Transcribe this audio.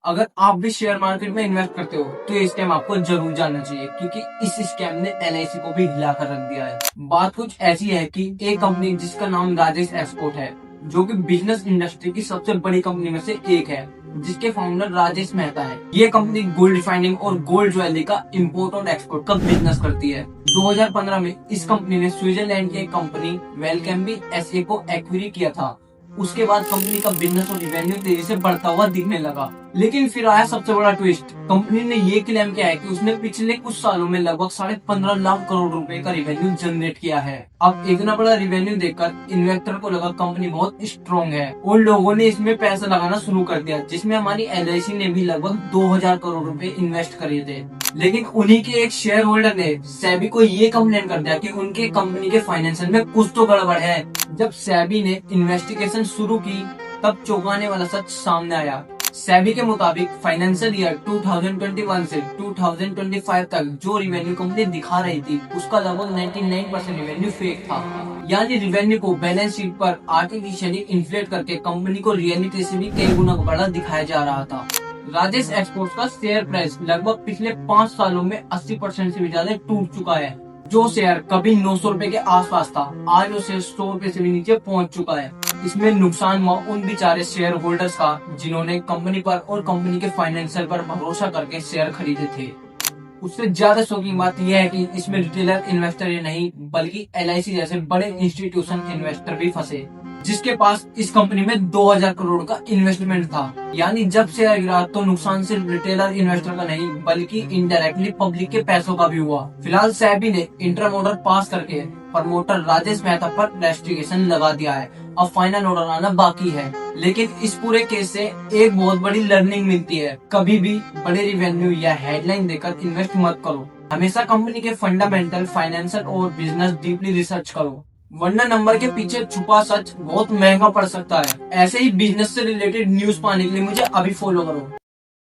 अगर आप भी शेयर मार्केट में इन्वेस्ट करते हो तो ये स्कैम आपको जरूर जानना चाहिए, क्योंकि इस स्कैम ने एलआईसी को भी हिला कर रख दिया है। बात कुछ ऐसी है कि एक कंपनी जिसका नाम राजेश एक्सपोर्ट है, जो कि बिजनेस इंडस्ट्री की सबसे बड़ी कंपनी में से एक है, जिसके फाउंडर राजेश मेहता है। ये कंपनी गोल्ड रिफाइनिंग और गोल्ड ज्वेलरी का इम्पोर्ट और एक्सपोर्ट का बिजनेस करती है। 2015 में इस कंपनी ने स्विट्जरलैंड की एक कंपनी वेलकैम्बी एसए को एक्वायरी किया था। उसके बाद कंपनी का बिजनेस और रिवेन्यू तेजी से बढ़ता हुआ दिखने लगा। लेकिन फिर आया सबसे बड़ा ट्विस्ट। कंपनी ने ये क्लेम किया है कि उसने पिछले कुछ सालों में लगभग 15.5 लाख रुपए का रिवेन्यू जनरेट किया है। अब इतना बड़ा रिवेन्यू देखकर इन्वेस्टर को लगा कंपनी बहुत स्ट्रॉन्ग है और लोगों ने इसमें पैसा लगाना शुरू कर दिया, जिसमें हमारी एलआईसी ने भी लगभग 2000 करोड़ रुपए इन्वेस्ट करे थे। लेकिन उन्हीं के एक शेयर होल्डर ने सेबी को ये कंप्लेन कर दिया कि उनके कंपनी के फाइनेंशियल में कुछ तो गड़बड़ है। जब सेबी ने इन्वेस्टिगेशन शुरू की तब चौंकाने वाला सच सामने आया। सेबी के मुताबिक फाइनेंशियल ईयर 2021 से 2025 तक जो रिवेन्यू कंपनी दिखा रही थी उसका लगभग 99% रिवेन्यू फेक था। यानी रिवेन्यू को बैलेंस शीट पर आर्टिफिशियली इन्फ्लेट करके कंपनी को रियलिटी से भी कई गुना बड़ा दिखाया जा रहा था। राजेश एक्सपोर्ट्स का शेयर प्राइस लगभग पिछले 5 सालों में 80% से भी ज्यादा टूट चुका है। जो शेयर कभी 900 रुपए के आसपास था, आज वो शेयर 100 रुपए से भी नीचे पहुंच चुका है। इसमें नुकसान हुआ उन बेचारे शेयर होल्डर्स का, जिन्होंने कंपनी पर और कंपनी के फाइनेंशियल पर भरोसा करके शेयर खरीदे थे। उससे ज्यादा शॉकिंग बात यह है कि इसमें रिटेलर इन्वेस्टर ही नहीं बल्कि एलआईसी जैसे बड़े इंस्टीट्यूशन इन्वेस्टर भी फंसे, जिसके पास इस कंपनी में 2000 करोड़ का इन्वेस्टमेंट था। यानी जब शेयर गिरा तो नुकसान सिर्फ रिटेलर इन्वेस्टर का नहीं बल्कि इनडायरेक्टली पब्लिक के पैसों का भी हुआ। फिलहाल सेबी ने इंटरिम ऑर्डर पास करके प्रमोटर राजेश मेहता पर इन्वेस्टिगेशन लगा दिया है। अब फाइनल ऑर्डर आना बाकी है। लेकिन इस पूरे केस से एक बहुत बड़ी लर्निंग मिलती है। कभी भी बड़े रिवेन्यू या हेडलाइन देकर इन्वेस्ट मत करो। हमेशा कंपनी के फंडामेंटल, फाइनेंशियल और बिजनेस डीपली रिसर्च करो, वरना नंबर के पीछे छुपा सच बहुत महंगा पड़ सकता है। ऐसे ही बिजनेस से रिलेटेड न्यूज पाने के लिए मुझे अभी फॉलो करो।